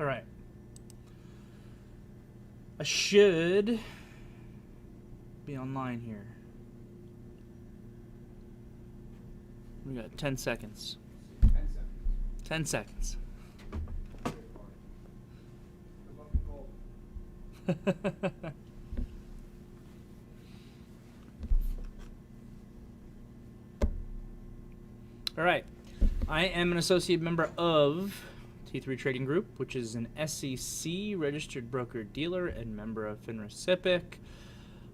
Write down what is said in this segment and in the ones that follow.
All right. I should be online here. We got 10 seconds. 10 seconds. All right. I am an associate member of T3 Trading Group, which is an SEC registered broker-dealer and member of FINRA SIPC.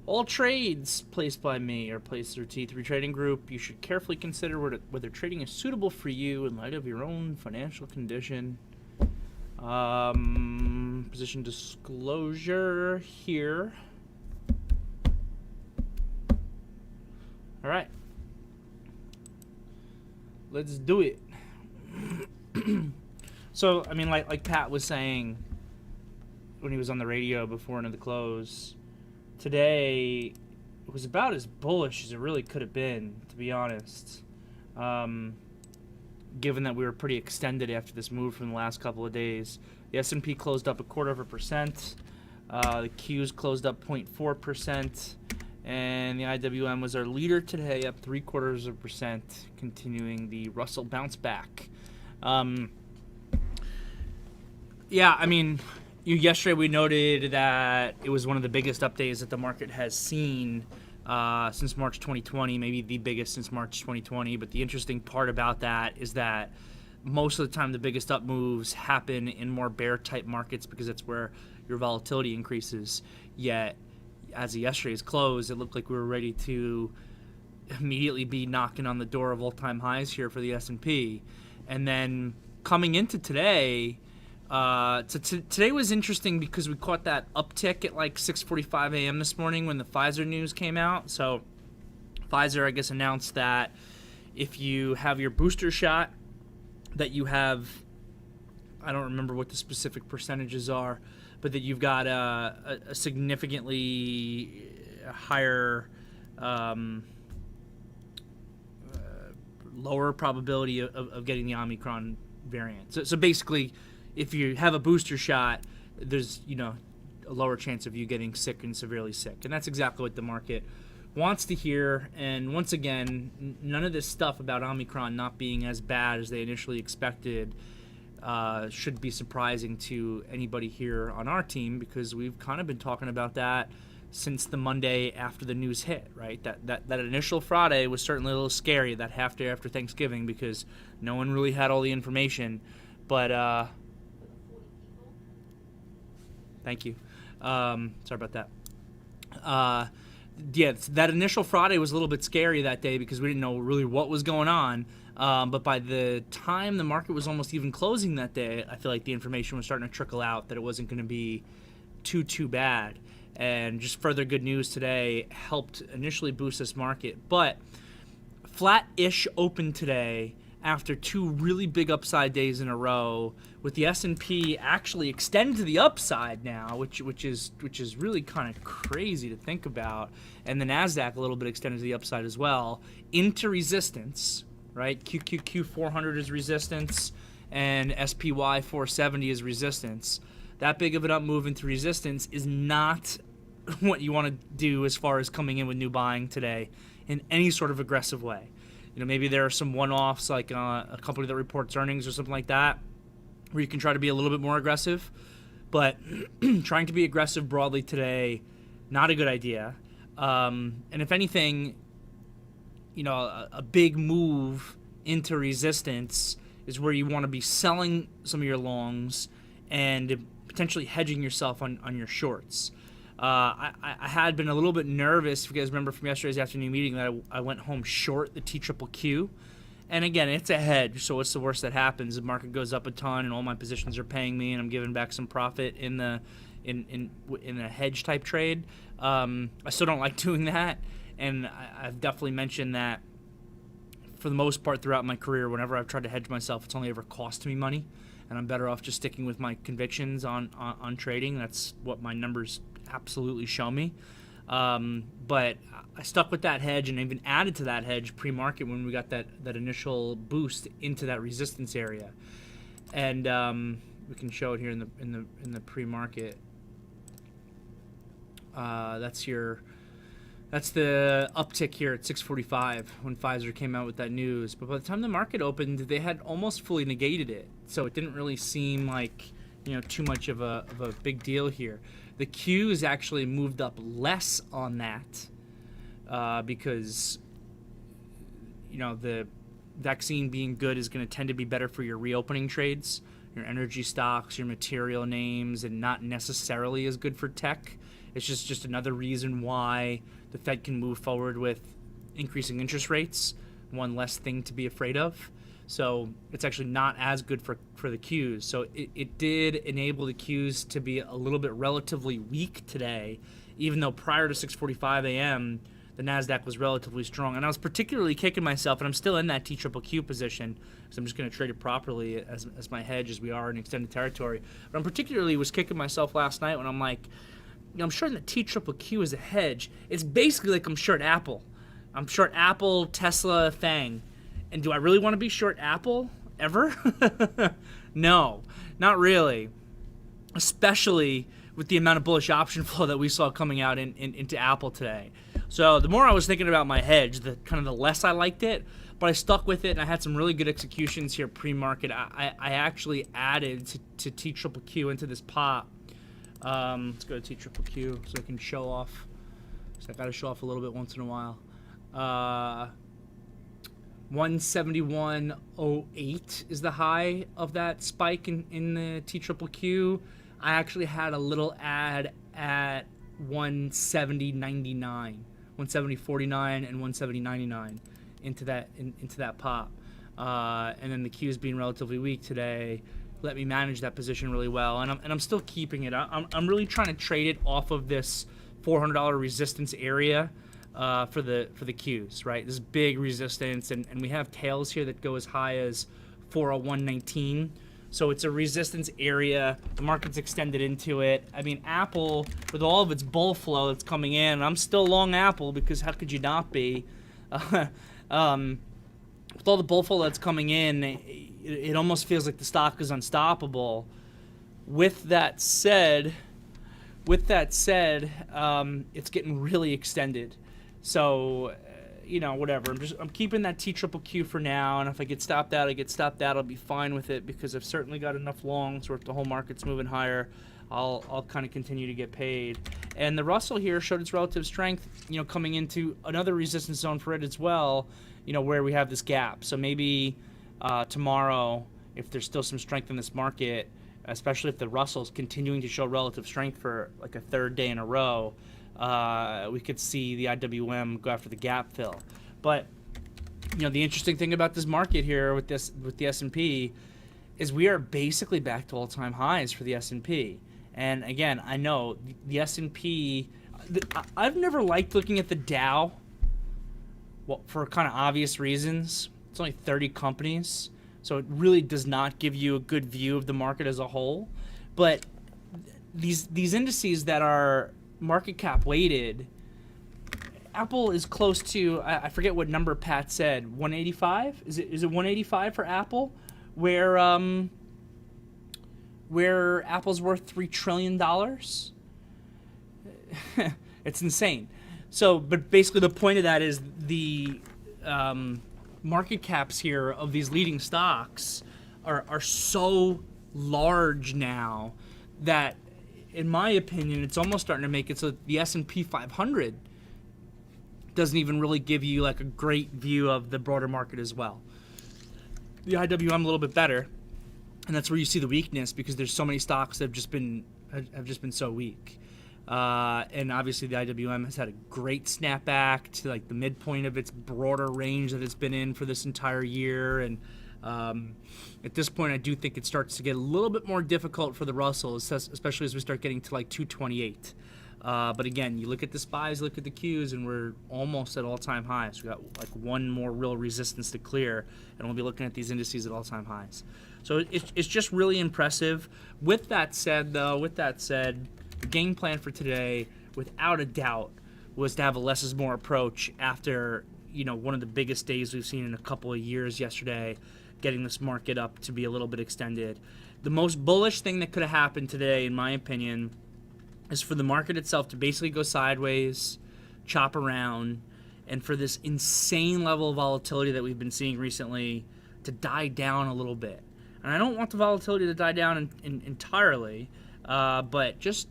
All trades placed by me are placed through T3 Trading Group. You should carefully consider whether trading is suitable for you in light of your own financial condition. Position disclosure here. All right. Let's do it. So, I mean, like Pat was saying when he was on the radio before into the close, today was about as bullish as it really could have been, to be honest. Given that we were pretty extended after this move from the last couple of days. The S&P closed up 0.25%. The Qs closed up 0.4%. And the IWM was our leader today, up 0.75%, continuing the Russell bounce back. Yeah, I mean, yesterday we noted that it was one of the biggest up days that the market has seen since March 2020, maybe the biggest since March 2020. But the interesting part about that is that most of the time the biggest up moves happen in more bear-type markets because that's where your volatility increases. Yet, as of yesterday's close, it looked like we were ready to immediately be knocking on the door of all-time highs here for the S&P. And then coming into today, today was interesting because we caught that uptick at like 6:45 a.m. this morning when the Pfizer news came out. So Pfizer, I guess, announced that if you have your booster shot, that you have, I don't remember what the specific percentages are, but that you've got a significantly higher, lower probability of getting the Omicron variant. So basically, if you have a booster shot, there's, a lower chance of you getting sick and severely sick. And that's exactly what the market wants to hear. And once again, none of this stuff about Omicron not being as bad as they initially expected should be surprising to anybody here on our team, because we've kind of been talking about that since the Monday after the news hit, right? That initial Friday was certainly a little scary, that half day after Thanksgiving, because no one really had all the information. But thank you. Sorry about that. Yeah, that initial Friday was a little bit scary that day because we didn't know really what was going on. But by the time the market was almost even closing that day, I feel like the information was starting to trickle out that it wasn't going to be too bad. And just further good news today helped initially boost this market. But flat-ish open today after two really big upside days in a row, with the S&P actually extend to the upside now, which is really kind of crazy to think about, and the Nasdaq a little bit extended to the upside as well, into resistance, right? QQQ 400 is resistance, and SPY 470 is resistance. That big of an up move into resistance is not what you want to do as far as coming in with new buying today in any sort of aggressive way. Maybe there are some one-offs like a company that reports earnings or something like that where you can try to be a little bit more aggressive. But trying to be aggressive broadly today, not a good idea. And if anything, a big move into resistance is where you want to be selling some of your longs and potentially hedging yourself on your shorts. I had been a little bit nervous, if you guys remember from yesterday's afternoon meeting, that I went home short the TQQQ. And again, it's a hedge, so what's the worst that happens? The market goes up a ton and all my positions are paying me and I'm giving back some profit in a hedge type trade. I still don't like doing that, and I've definitely mentioned that for the most part throughout my career, whenever I've tried to hedge myself, it's only ever cost me money, and I'm better off just sticking with my convictions on trading. That's what my numbers absolutely show me. But I stuck with that hedge and even added to that hedge pre-market when we got that initial boost into that resistance area. And can show it here in the pre-market. That's the uptick here at 6:45 when Pfizer came out with that news. But by the time the market opened, they had almost fully negated it, so it didn't really seem like too much of a big deal here. The Qs actually moved up less on that because the vaccine being good is going to tend to be better for your reopening trades, your energy stocks, your material names, and not necessarily as good for tech. It's just another reason why the Fed can move forward with increasing interest rates, one less thing to be afraid of. So it's actually not as good for the Qs. So it did enable the Qs to be a little bit relatively weak today, even though prior to 6:45 a.m., the Nasdaq was relatively strong. And I was particularly kicking myself, and I'm still in that TQQQ position, so I'm just going to trade it properly as my hedge as we are in extended territory. But I'm particularly was kicking myself last night when I'm like, I'm shorting the TQQQ as a hedge. It's basically like I'm short Apple. I'm short Apple, Tesla, Fang. And do I really want to be short Apple ever? No, not really. Especially with the amount of bullish option flow that we saw coming out into Apple today. So the more I was thinking about my hedge, the less I liked it. But I stuck with it, and I had some really good executions here pre-market. I actually added to TQQQ into this pop. Let's go to TQQQ so I can show off. So I got to show off a little bit once in a while. 171.08 is the high of that spike in the TQQQ. I actually had a little add at 170.99, 170.49, and 170.99 into that pop. And then the Q's being relatively weak today let me manage that position really well, and I'm still keeping it. I'm really trying to trade it off of this $400 resistance area for the Qs, right? This big resistance, and we have tails here that go as high as 401.19. So it's a resistance area. The market's extended into it. I mean, Apple, with all of its bull flow that's coming in, I'm still long Apple because how could you not be? With all the bull flow that's coming in, it almost feels like the stock is unstoppable. With that said, it's getting really extended. So, whatever. I'm keeping that TQQQ for now, and if I get stopped out, I get stopped out. I'll be fine with it because I've certainly got enough longs where if the whole market's moving higher, I'll kind of continue to get paid. And the Russell here showed its relative strength, coming into another resistance zone for it as well, where we have this gap. So maybe tomorrow, if there's still some strength in this market, especially if the Russell's continuing to show relative strength for like a third day in a row, we could see the IWM go after the gap fill. But the interesting thing about this market here with the S&P is we are basically back to all-time highs for the S&P. And again, I know the S&P, I've never liked looking at the Dow, well, for kind of obvious reasons. It's only 30 companies, so it really does not give you a good view of the market as a whole. But these indices that are market cap weighted, Apple is close to, I forget what number Pat said, 185? Is it 185 for Apple? Where Apple's worth $3 trillion? It's insane. So, but basically the point of that is the market caps here of these leading stocks are so large now that, in my opinion, it's almost starting to make it so the S&P 500 doesn't even really give you like a great view of the broader market as well. The IWM a little bit better, and that's where you see the weakness because there's so many stocks that have just been so weak. And obviously the IWM has had a great snapback to like the midpoint of its broader range that it's been in for this entire year. And at this point, I do think it starts to get a little bit more difficult for the Russell, especially as we start getting to like 228. But again, you look at the SPYs, look at the Qs, and we're almost at all-time highs. We got like one more real resistance to clear, and we'll be looking at these indices at all-time highs. So it's just really impressive. With that said, the game plan for today, without a doubt, was to have a less is more approach after one of the biggest days we've seen in a couple of years yesterday, getting this market up to be a little bit extended. The most bullish thing that could have happened today, in my opinion, is for the market itself to basically go sideways, chop around, and for this insane level of volatility that we've been seeing recently to die down a little bit. And I don't want the volatility to die down entirely, but just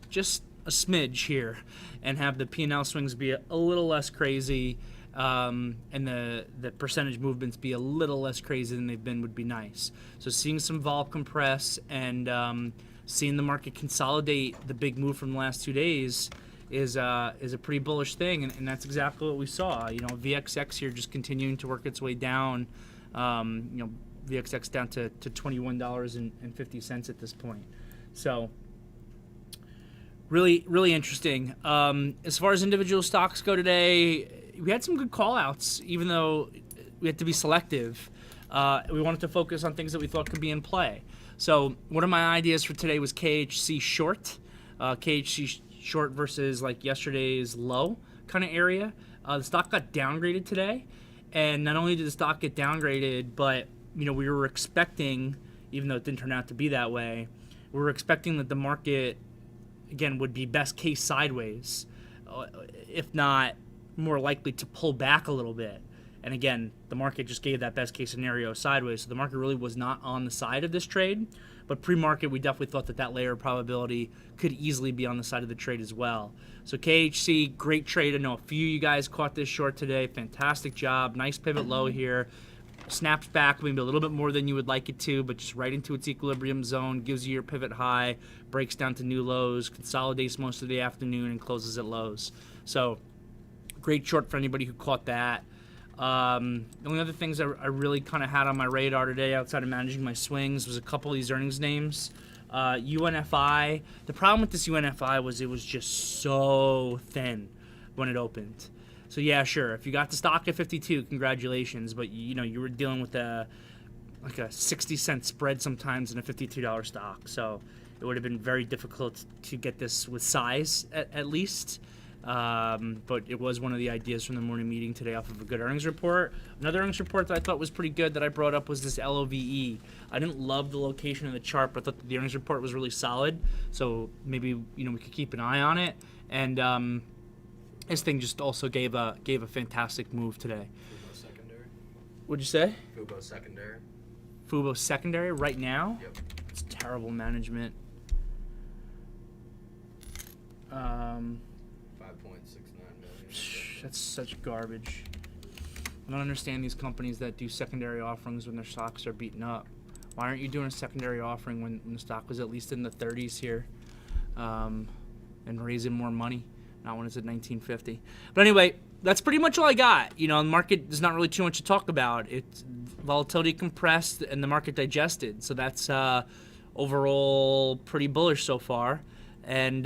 a smidge here, and have the P&L swings be a little less crazy, and the percentage movements be a little less crazy than they've been would be nice. So seeing some vol compress and seeing the market consolidate the big move from the last 2 days is a pretty bullish thing, and that's exactly what we saw. You know, VXX here just continuing to work its way down. You know, VXX down to $21.50 at this point. So really interesting. As far as individual stocks go today, we had some good call-outs, even though we had to be selective. We wanted to focus on things that we thought could be in play. So one of my ideas for today was KHC short. KHC short versus like yesterday's low kind of area. The stock got downgraded today, and not only did the stock get downgraded, but you know, we were expecting, even though it didn't turn out to be that way, we were expecting that the market again would be best case sideways, if not more likely to pull back a little bit. And again, the market just gave that best case scenario sideways, so the market really was not on the side of this trade. But pre-market, we definitely thought that layer of probability could easily be on the side of the trade as well. So KHC, great trade. I know a few of you guys caught this short today. Fantastic job. Nice pivot low here. Snaps back maybe a little bit more than you would like it to, but just right into its equilibrium zone, gives you your pivot high, breaks down to new lows, consolidates most of the afternoon, and closes at lows. So great short for anybody who caught that. The only other things I really kind of had on my radar today outside of managing my swings was a couple of these earnings names. UNFI. The problem with this UNFI was it was just so thin when it opened. So yeah, sure, if you got the stock at 52, congratulations, but you know, you were dealing with like a 60-cent spread sometimes in a $52 stock. So it would have been very difficult to get this with size at least. But it was one of the ideas from the morning meeting today off of a good earnings report. Another earnings report that I thought was pretty good that I brought up was this LOVE. I didn't love the location of the chart, but I thought that the earnings report was really solid. So maybe, you know, we could keep an eye on it. And this thing just also gave a fantastic move today. Fubo secondary. What'd you say? Fubo secondary. Fubo secondary right now? Yep. It's terrible management. 5.69 million. That's such garbage. I don't understand these companies that do secondary offerings when their stocks are beaten up. Why aren't you doing a secondary offering when the stock was at least in the 30s here, and raising more money? Not when it's at 1950. But anyway, that's pretty much all I got. You know, the market there's not really too much to talk about. It's volatility compressed and the market digested. So that's overall pretty bullish so far. And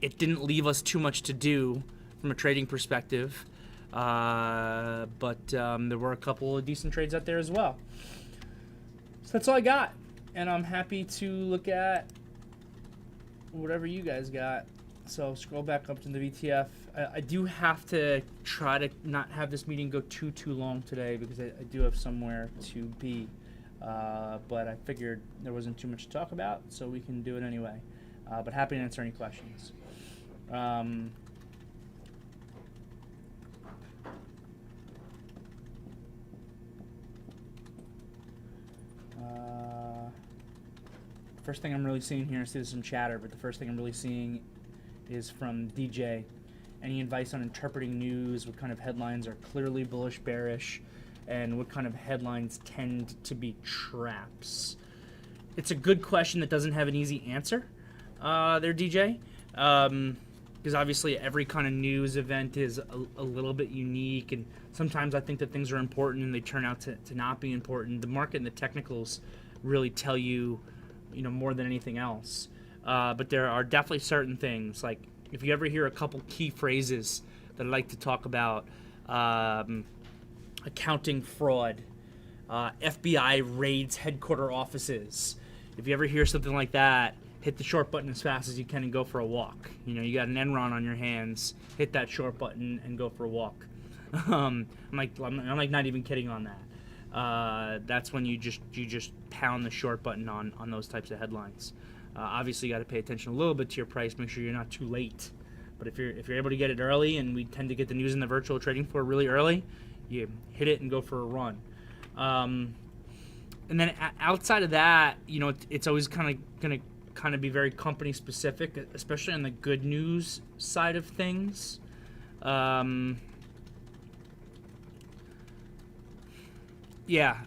it didn't leave us too much to do from a trading perspective. But there were a couple of decent trades out there as well. So that's all I got. And I'm happy to look at whatever you guys got. So scroll back up to the VTF. I do have to try to not have this meeting go too long today because I do have somewhere to be. But I figured there wasn't too much to talk about, so we can do it anyway. But happy to answer any questions. First thing I'm really seeing here, I see some chatter, but the first thing I'm really seeing is from DJ. Any advice on interpreting news? What kind of headlines are clearly bullish, bearish, and what kind of headlines tend to be traps? It's a good question that doesn't have an easy answer there, DJ, because obviously every kind of news event is a little bit unique, and sometimes I think that things are important and they turn out to not be important. The market and the technicals really tell you, more than anything else. But there are definitely certain things, like if you ever hear a couple key phrases that I like to talk about, accounting fraud, FBI raids headquarter offices. If you ever hear something like that, hit the short button as fast as you can and go for a walk. You got an Enron on your hands, hit that short button and go for a walk. I'm like not even kidding on that. that's when you just pound the short button on those types of headlines. Obviously, you got to pay attention a little bit to your price. Make sure you're not too late. But if you're able to get it early, and we tend to get the news in the virtual trading floor really early, you hit it and go for a run. And then outside of that, it's always going to be very company specific, especially on the good news side of things. Yeah,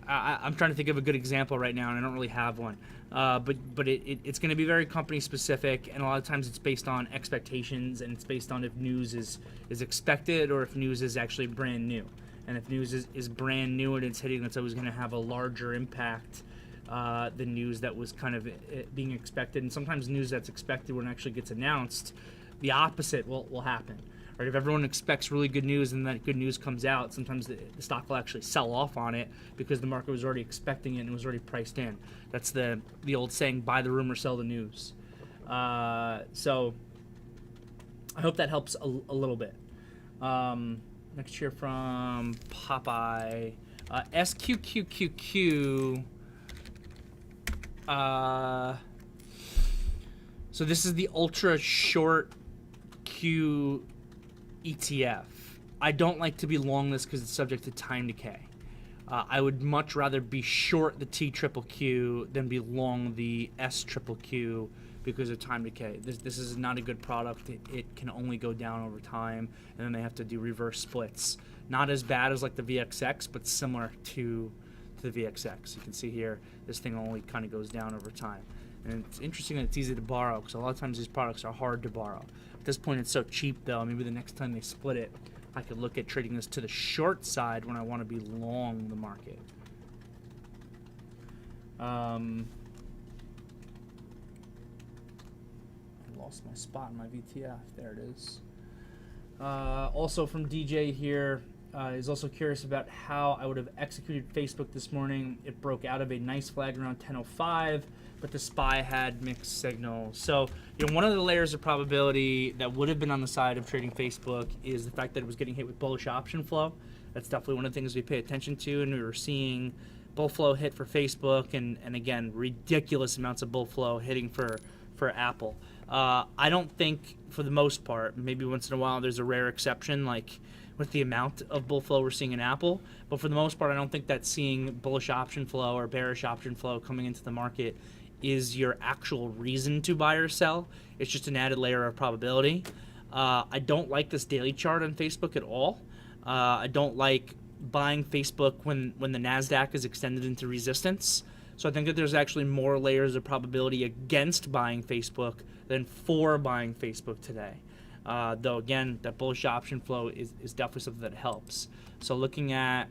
I'm trying to think of a good example right now, and I don't really have one. But it's going to be very company specific, and a lot of times it's based on expectations, and it's based on if news is expected or if news is actually brand new. And if news is brand new and it's hitting, that's always going to have a larger impact than news that was kind of being expected. And sometimes news that's expected when it actually gets announced, the opposite will happen. Right? If everyone expects really good news and that good news comes out, sometimes the stock will actually sell off on it because the market was already expecting it and it was already priced in. That's the old saying, buy the rumor, sell the news. So I hope that helps a little bit. Next here from Popeye. SQQQQ. So this is the ultra short Q ETF. I don't like to be long this because it's subject to time decay. I would much rather be short the T triple Q than be long the S triple Q because of time decay. This is not a good product. It can only go down over time, and then they have to do reverse splits. Not as bad as like the VXX, but similar to the VXX. You can see here, this thing only kind of goes down over time. And it's interesting that it's easy to borrow because a lot of times these products are hard to borrow. At this point, it's so cheap though. Maybe the next time they split it, I could look at trading this to the short side when I want to be long the market. I lost my spot in my VTF. There it is. Also from DJ here, is also curious about how I would have executed Facebook this morning. It broke out of a nice flag around 10:05, but the SPY had mixed signals. So, one of the layers of probability that would have been on the side of trading Facebook is the fact that it was getting hit with bullish option flow. That's definitely one of the things we pay attention to, and we were seeing bull flow hit for Facebook, and again, ridiculous amounts of bull flow hitting for Apple. I don't think, for the most part, maybe once in a while there's a rare exception, like with the amount of bull flow we're seeing in Apple, but for the most part, I don't think that seeing bullish option flow or bearish option flow coming into the market is your actual reason to buy or sell. It's just an added layer of probability. I don't like this daily chart on Facebook at all. I don't like buying Facebook when the Nasdaq is extended into resistance. So I think that there's actually more layers of probability against buying Facebook than for buying Facebook today. Though again, that bullish option flow is definitely something that helps. So looking at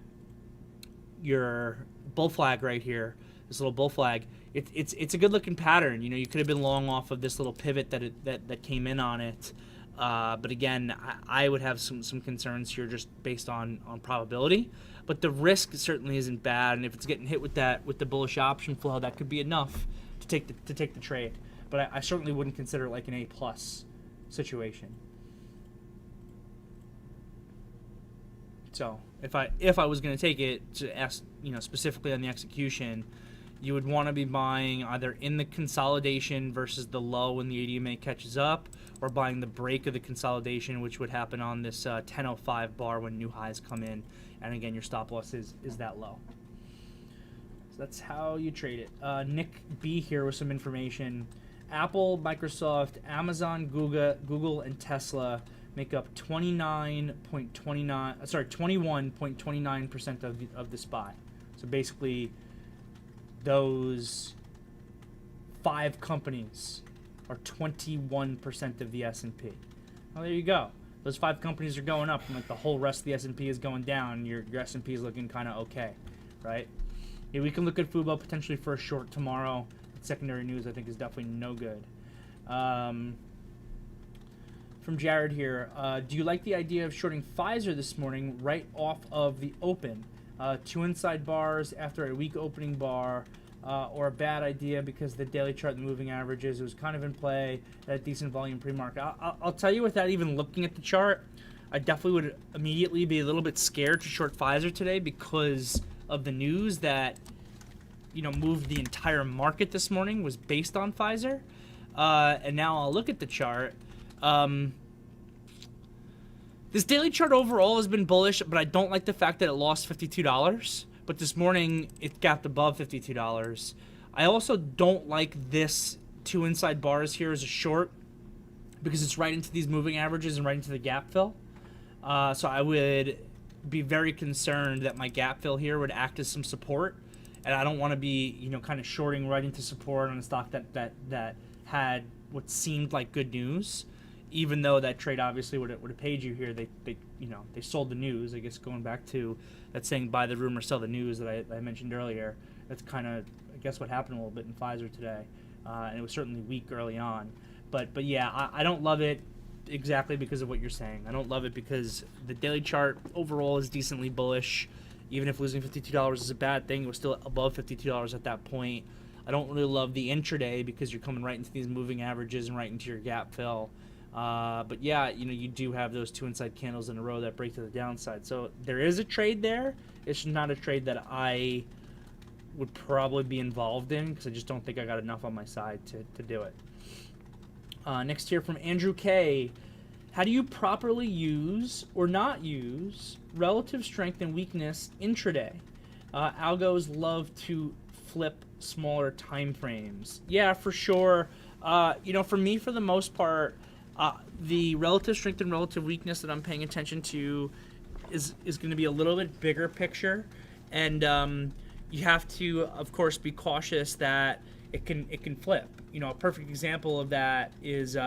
your bull flag right here, this little bull flag, it's a good looking pattern. You could have been long off of this little pivot that came in on it. But again, I would have some concerns here just based on probability. But the risk certainly isn't bad, and if it's getting hit with the bullish option flow, that could be enough to take the trade. But I certainly wouldn't consider it like an A+ situation. So if I was going to take it to ask, specifically on the execution, you would want to be buying either in the consolidation versus the low when the ADMA catches up, or buying the break of the consolidation, which would happen on this 10:05 bar when new highs come in, and again your stop loss is that low. So that's how you trade it. Nick B here with some information. Apple, Microsoft, Amazon, Google, and Tesla make up 21.29% of the SPY. So basically, those 5 companies are 21% of the S&P. Well, there you go. Those 5 companies are going up, and like the whole rest of the S&P is going down. Your S&P is looking kind of okay, right? Yeah, we can look at Fubo potentially for a short tomorrow. Secondary news, I think, is definitely no good. From Jared here, do you like the idea of shorting Pfizer this morning right off of the open? 2 inside bars after a weak opening bar, or a bad idea because the daily chart and the moving averages, it was kind of in play at a decent volume pre-market. I'll tell you, without even looking at the chart, I definitely would immediately be a little bit scared to short Pfizer today because of the news that, moved the entire market this morning was based on Pfizer. And now I'll look at the chart. This daily chart overall has been bullish, but I don't like the fact that it lost $52. But this morning, it gapped above $52. I also don't like this 2 inside bars here as a short because it's right into these moving averages and right into the gap fill. So I would be very concerned that my gap fill here would act as some support. And I don't want to be, kind of shorting right into support on a stock that had what seemed like good news. Even though that trade obviously would have paid you here, they sold the news. I guess going back to that saying buy the rumor, sell the news that I mentioned earlier. That's kind of, I guess, what happened a little bit in Pfizer today, and it was certainly weak early on. But yeah, I don't love it exactly because of what you're saying. I don't love it because the daily chart overall is decently bullish. Even if losing $52 is a bad thing, it was still above $52 at that point. I don't really love the intraday because you're coming right into these moving averages and right into your gap fill. But yeah, you do have those 2 inside candles in a row that break to the downside. So there is a trade there. It's not a trade that I would probably be involved in because I just don't think I got enough on my side to do it. Next here from Andrew K. How do you properly use or not use relative strength and weakness intraday? Algos love to flip smaller time frames. Yeah, for sure. For me, for the most part, the relative strength and relative weakness that I'm paying attention to is going to be a little bit bigger picture, and you have to, of course, be cautious that it can flip. A perfect example of that is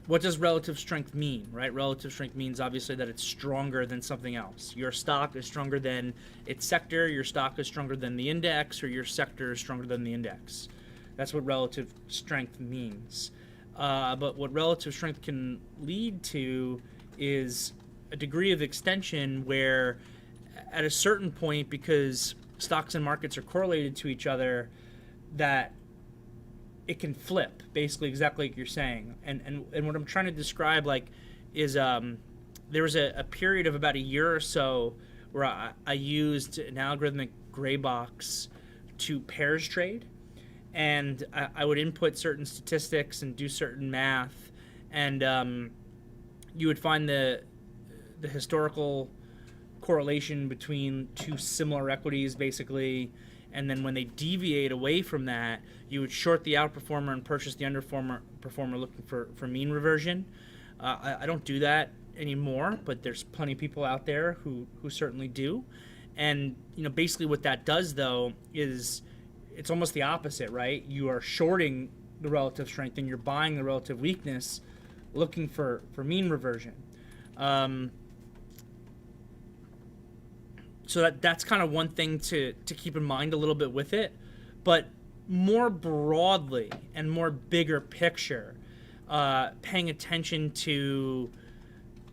what does relative strength mean, right? Relative strength means obviously that it's stronger than something else. Your stock is stronger than its sector, your stock is stronger than the index, or your sector is stronger than the index. That's what relative strength means. But what relative strength can lead to is a degree of extension where at a certain point, because stocks and markets are correlated to each other, that it can flip, basically exactly like you're saying. And what I'm trying to describe is there was a period of about a year or so where I used an algorithmic gray box to pairs trade. And I would input certain statistics and do certain math, and you would find the historical correlation between two similar equities, basically, and then when they deviate away from that, you would short the outperformer and purchase the underperformer looking for mean reversion. I don't do that anymore, but there's plenty of people out there who certainly do. And basically what that does, though, is it's almost the opposite, right? You are shorting the relative strength and you're buying the relative weakness, looking for mean reversion. So that's kind of one thing to keep in mind a little bit with it. But more broadly and more bigger picture, paying attention to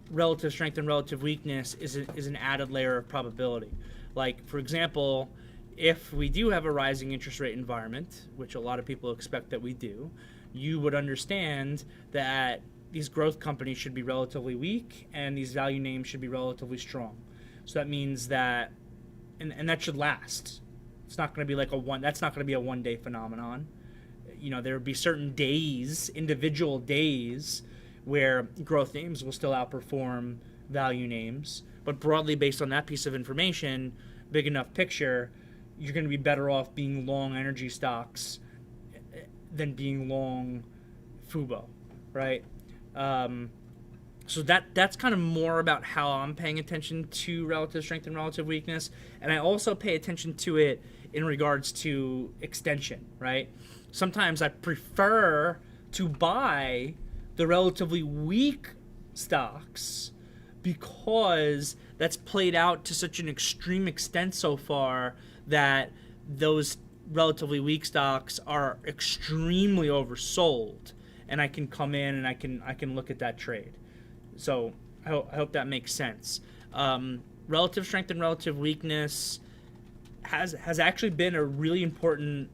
relative strength and relative weakness is an added layer of probability. Like, for example, if we do have a rising interest rate environment, which a lot of people expect that we do, you would understand that these growth companies should be relatively weak and these value names should be relatively strong. So that means that, and that should last. It's not going to be that's not going to be a one-day phenomenon. There would be certain days, individual days, where growth names will still outperform value names. But broadly based on that piece of information, big enough picture, you're going to be better off being long energy stocks than being long FUBO, right? So that's kind of more about how I'm paying attention to relative strength and relative weakness. And I also pay attention to it in regards to extension, right? Sometimes I prefer to buy the relatively weak stocks because that's played out to such an extreme extent so far that those relatively weak stocks are extremely oversold, and I can come in and I can look at that trade. So I hope that makes sense. Relative strength and relative weakness has actually been a really important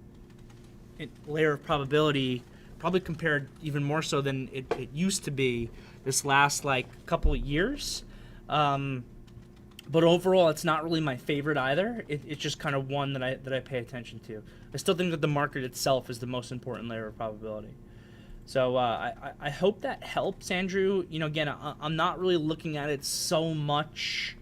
layer of probability, probably compared even more so than it used to be this last couple of years. But overall, it's not really my favorite either. It's just kind of one that I pay attention to. I still think that the market itself is the most important layer of probability. So I hope that helps, Andrew. You know, again, I'm not really looking at it so much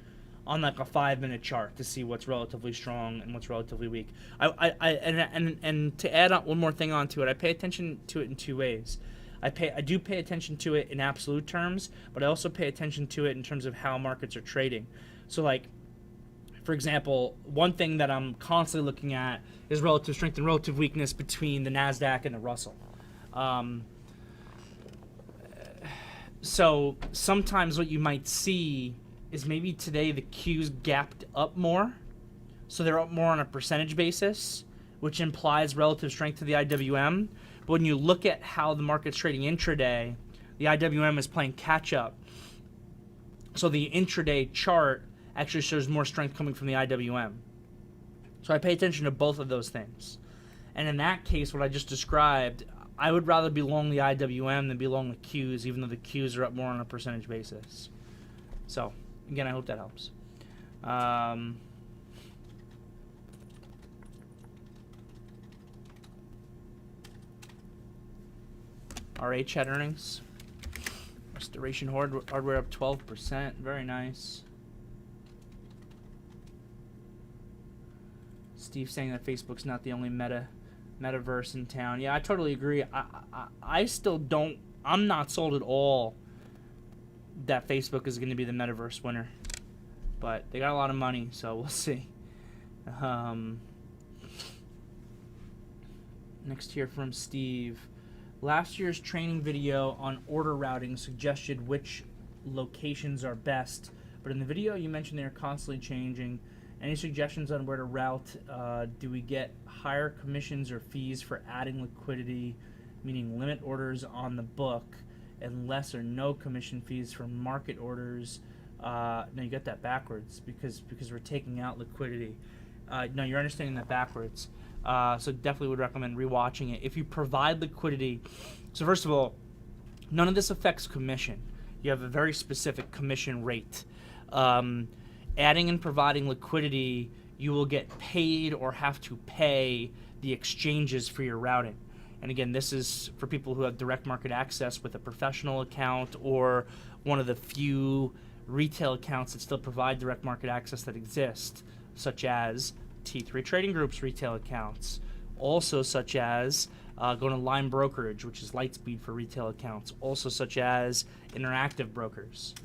on like a 5-minute chart to see what's relatively strong and what's relatively weak. And to add on one more thing onto it, I pay attention to it in two ways. I do pay attention to it in absolute terms, but I also pay attention to it in terms of how markets are trading. So, like, for example, one thing that I'm constantly looking at is relative strength and relative weakness between the Nasdaq and the Russell. So sometimes what you might see is maybe today the Q's gapped up more, so they're up more on a percentage basis, which implies relative strength to the IWM. But when you look at how the market's trading intraday, the IWM is playing catch up. So the intraday chart actually shows more strength coming from the IWM. So I pay attention to both of those things. And in that case, what I just described, I would rather be long the IWM than be long the Qs, even though the Qs are up more on a percentage basis. So, again, I hope that helps. RH had earnings. Restoration hardware up 12%. Very nice. Steve saying that Facebook's not the only metaverse in town. Yeah, I totally agree. I still don't. I'm not sold at all that Facebook is going to be the metaverse winner. But they got a lot of money, so we'll see. Next here from Steve. Last year's training video on order routing suggested which locations are best, but in the video you mentioned they are constantly changing. Any suggestions on where to route? Do we get higher commissions or fees for adding liquidity, meaning limit orders on the book, and less or no commission fees for market orders? No, you got that backwards because we're taking out liquidity. No, you're understanding that backwards. So definitely would recommend rewatching it. If you provide liquidity, so first of all, none of this affects commission. You have a very specific commission rate. Adding and providing liquidity, you will get paid or have to pay the exchanges for your routing. And again, this is for people who have direct market access with a professional account or one of the few retail accounts that still provide direct market access that exist, such as T3 Trading Group's retail accounts, also such as going to Lime Brokerage, which is Lightspeed for retail accounts, also such as Interactive Brokers.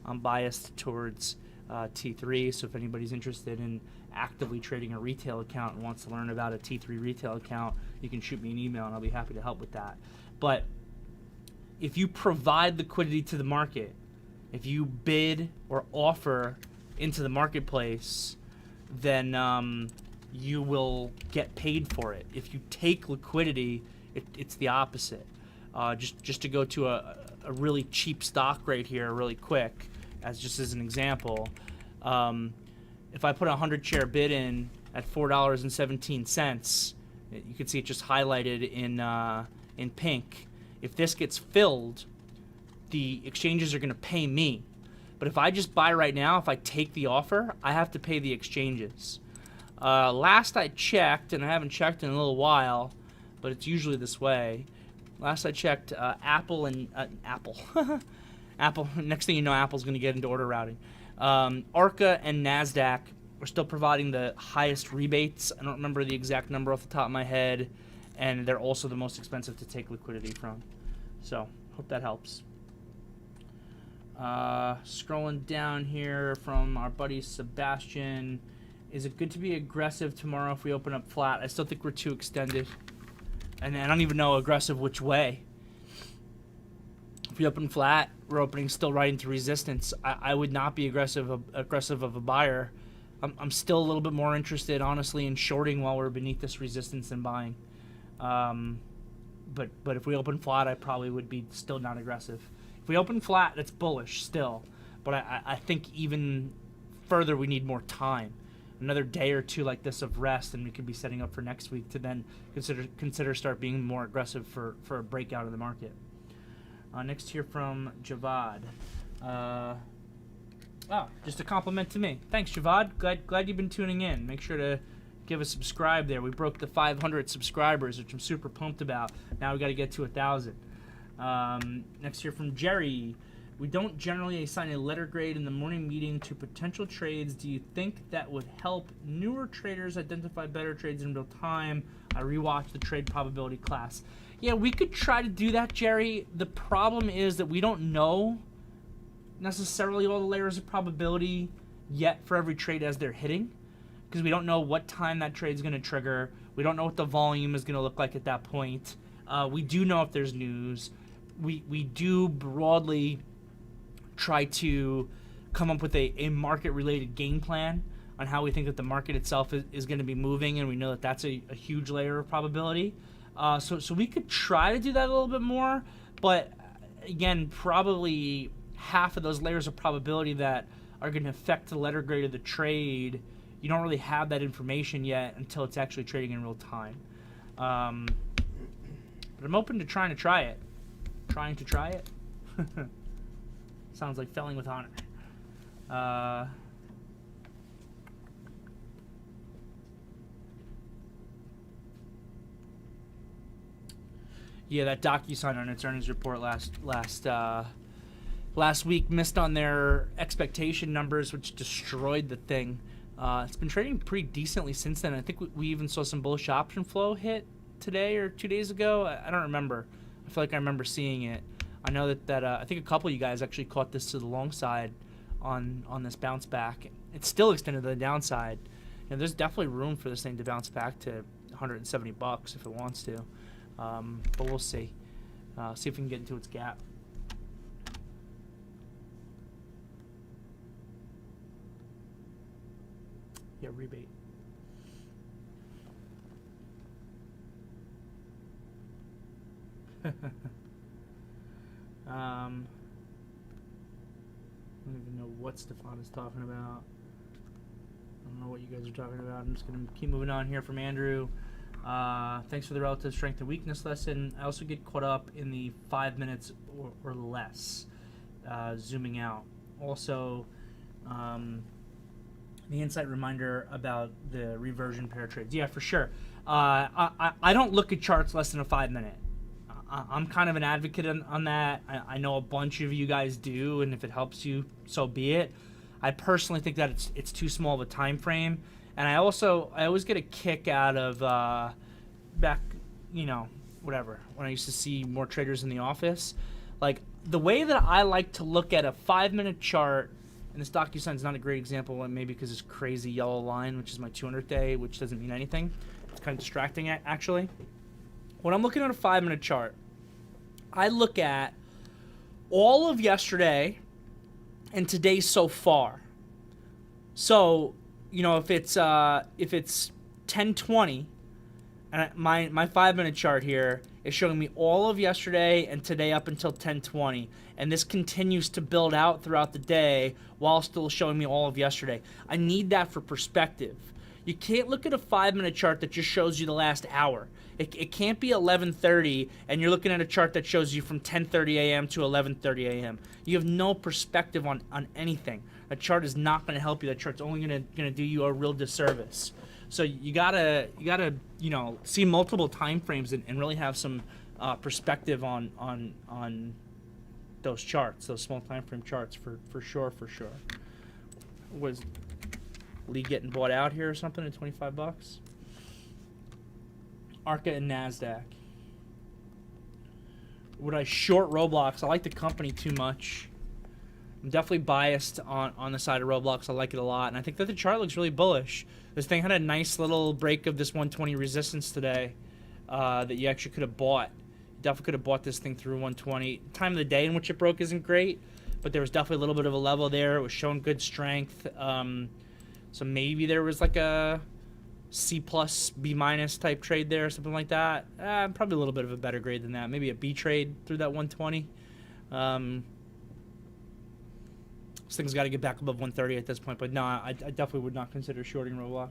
I'm biased towards T3, so if anybody's interested in actively trading a retail account and wants to learn about a T3 retail account, you can shoot me an email and I'll be happy to help with that. But if you provide liquidity to the market, if you bid or offer into the marketplace, then you will get paid for it. If you take liquidity, it's the opposite. Just to go to a really cheap stock right here really quick, as an example, if I put a 100 share bid in at $4.17, you can see it just highlighted in pink. If this gets filled, the exchanges are going to pay me. But if I just buy right now, if I take the offer, I have to pay the exchanges. Last I checked, and I haven't checked in a little while, but it's usually this way. Last I checked, Apple. Apple. Next thing you know, Apple's going to get into order routing. Arca and Nasdaq are still providing the highest rebates. I don't remember the exact number off the top of my head, and they're also the most expensive to take liquidity from. So, hope that helps. Scrolling down here from our buddy Sebastian. Is it good to be aggressive tomorrow if we open up flat? I still think we're too extended. And I don't even know aggressive which way. If we open flat, we're opening still right into resistance. I would not be aggressive of a buyer. I'm still a little bit more interested, honestly, in shorting while we're beneath this resistance than buying. But if we open flat, I probably would be still not aggressive. If we open flat, it's bullish still. But I think even further, we need more time. Another day or two like this of rest, and we could be setting up for next week to then consider start being more aggressive for a breakout of the market. Next here from Javad. Oh, just a compliment to me. Thanks, Javad. Glad you've been tuning in. Make sure to give a subscribe there. We broke the 500 subscribers, which I'm super pumped about. Now we got to get to 1,000. Next here from Jerry. We don't generally assign a letter grade in the morning meeting to potential trades. Do you think that would help newer traders identify better trades in real time? I rewatched the trade probability class. Yeah, we could try to do that, Jerry. The problem is that we don't know necessarily all the layers of probability yet for every trade as they're hitting, because we don't know what time that trade's going to trigger. We don't know what the volume is going to look like at that point. We do know if there's news. We do broadly try to come up with a market-related game plan on how we think that the market itself is going to be moving, and we know that that's a huge layer of probability. So we could try to do that a little bit more, but again, probably half of those layers of probability that are going to affect the letter grade of the trade, you don't really have that information yet until it's actually trading in real time. But I'm open to trying to try it. Trying to try it? Sounds like failing with honor. Yeah, that DocuSign on its earnings report last week missed on their expectation numbers, which destroyed the thing. It's been trading pretty decently since then. I think we even saw some bullish option flow hit today or 2 days ago. I don't remember. I feel like I remember seeing it. I know that I think a couple of you guys actually caught this to the long side on this bounce back. It's still extended to the downside. And there's definitely room for this thing to bounce back to $170 if it wants to. But we'll see. See if we can get into its gap. Yeah, rebate. I don't even know what Stefan is talking about. I don't know what you guys are talking about. I'm just going to keep moving on here from Andrew. Thanks for the relative strength and weakness lesson. I also get caught up in the 5 minutes or less, zooming out. Also, the insight reminder about the reversion pair trades. Yeah, for sure. I don't look at charts less than a 5 minute. I'm kind of an advocate on that. I know a bunch of you guys do, and if it helps you, so be it. I personally think that it's too small of a time frame, and I always get a kick out of back, whatever, when I used to see more traders in the office. Like, the way that I like to look at a 5 minute chart, and this DocuSign is not a great example, maybe because it's crazy yellow line, which is my 200 day, which doesn't mean anything. It's kind of distracting, actually. When I'm looking at a 5 minute chart, I look at all of yesterday and today so far. So, if it's 10:20, and my 5 minute chart here is showing me all of yesterday and today up until 10:20, and this continues to build out throughout the day while still showing me all of yesterday. I need that for perspective. You can't look at a 5 minute chart that just shows you the last hour. It can't be 11:30 and you're looking at a chart that shows you from 10:30 a.m. to 11:30 a.m. You have no perspective on anything. A chart is not going to help you. That chart's only going to do you a real disservice. So you gotta see multiple time frames and really have some perspective on those charts, those small time frame charts for sure. Was Lee getting bought out here or something at $25? ARCA and Nasdaq. Would I short Roblox? I like the company too much. I'm definitely biased on the side of Roblox. I like it a lot, and I think that the chart looks really bullish. This thing had a nice little break of this 120 resistance today that you actually could have bought. You definitely could have bought this thing through 120. Time of the day in which it broke isn't great, but there was definitely a little bit of a level there. It was showing good strength. So maybe there was like a C+, B- type trade there, or something like that. Probably a little bit of a better grade than that. Maybe a B trade through that 120. This thing's got to get back above 130 at this point, but no, I definitely would not consider shorting Roblox.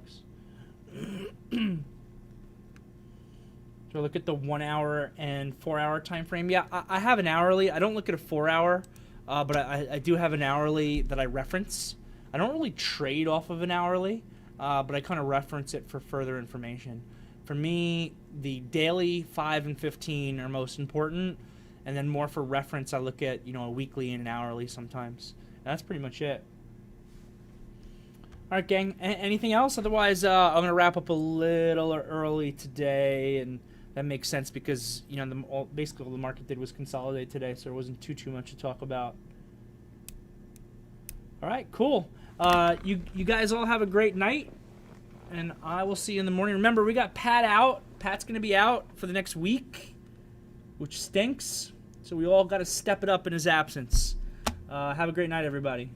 So look at the 1 hour and 4 hour time frame. Yeah, I have an hourly. I don't look at a 4 hour. but I do have an hourly that I reference. I don't really trade off of an hourly, but I kind of reference it for further information. For me, the daily 5 and 15 are most important, and then more for reference, I look at a weekly and an hourly sometimes. And that's pretty much it. All right, gang. Anything else? Otherwise, I'm gonna wrap up a little early today, and that makes sense because basically all the market did was consolidate today, so there wasn't too much to talk about. All right, cool. You guys all have a great night, and I will see you in the morning. Remember, we got Pat out. Pat's gonna be out for the next week, which stinks. So we all got to step it up in his absence. Have a great night, everybody.